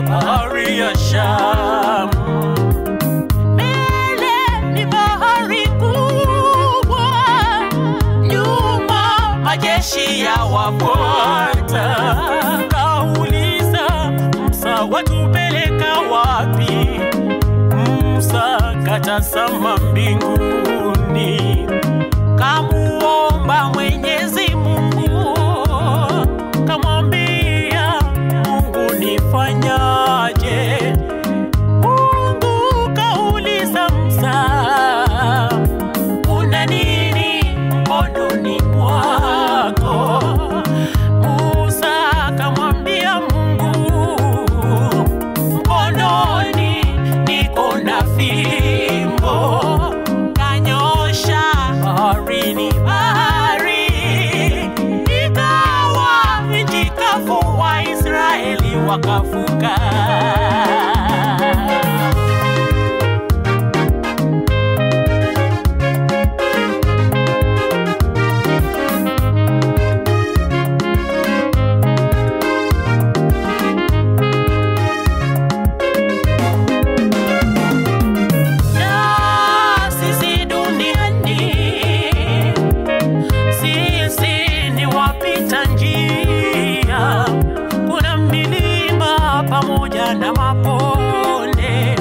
bahari ya Shamu. Mbele ni bahari kubwa, nyuma majeshi ya wafuata. Kauliza Musa, watupeleka wapi? Musa katazama mbinguni, kamuomba Mwenyezi Mungu, kamwambia Mungu nifanyaje? Mungu kauliza Musa, una nini mkononi mwako? Musa kamwambia Mungu, mkononi niko na fimbo. Kanyosha baharini, bahari ikawa nchi kavu, Waisraeli wakavuka. Pamoja na mabonde,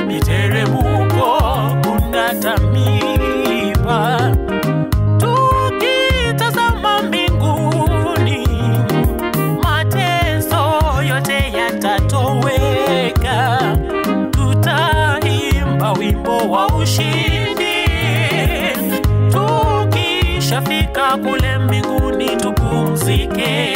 miteremko, kuna tamiba. Tukitazama mbinguni, mateso yote yatatoweka. Tutaimba wimbo wa ushindi, tukishafika kule mbinguni tupumzike.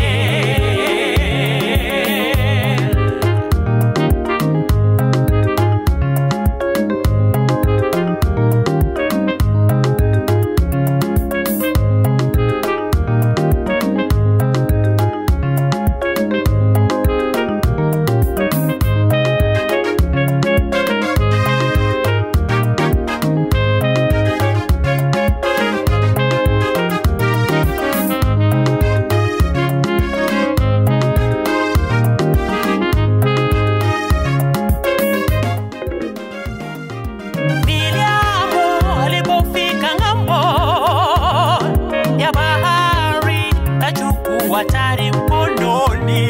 Watari mkononi,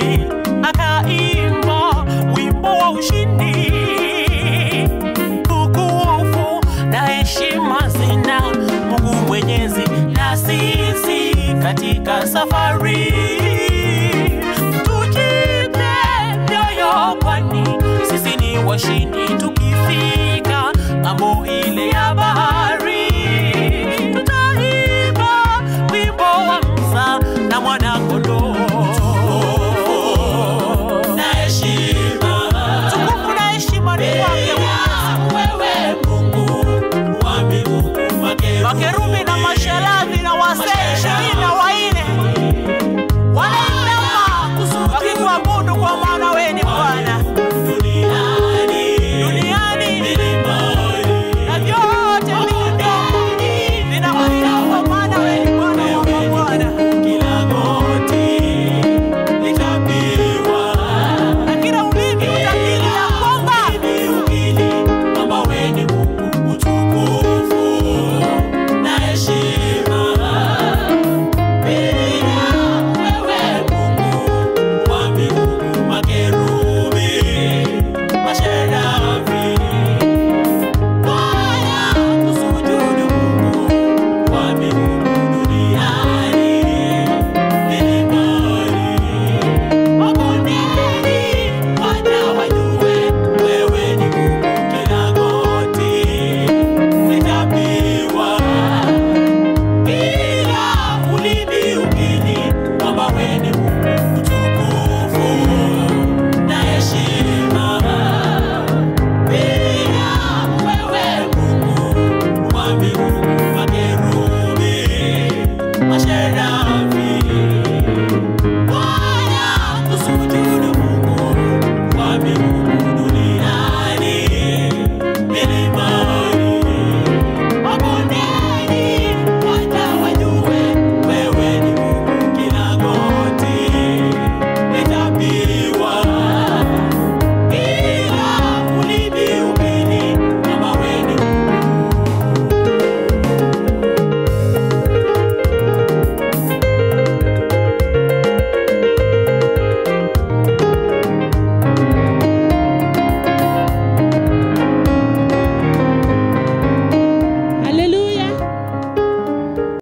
akaimba wimbo wa ushindi. Utukufu na heshima zina Mungu Mwenyezi, na sisi katika safari tujipe moyo, kwani sisi ni washindi.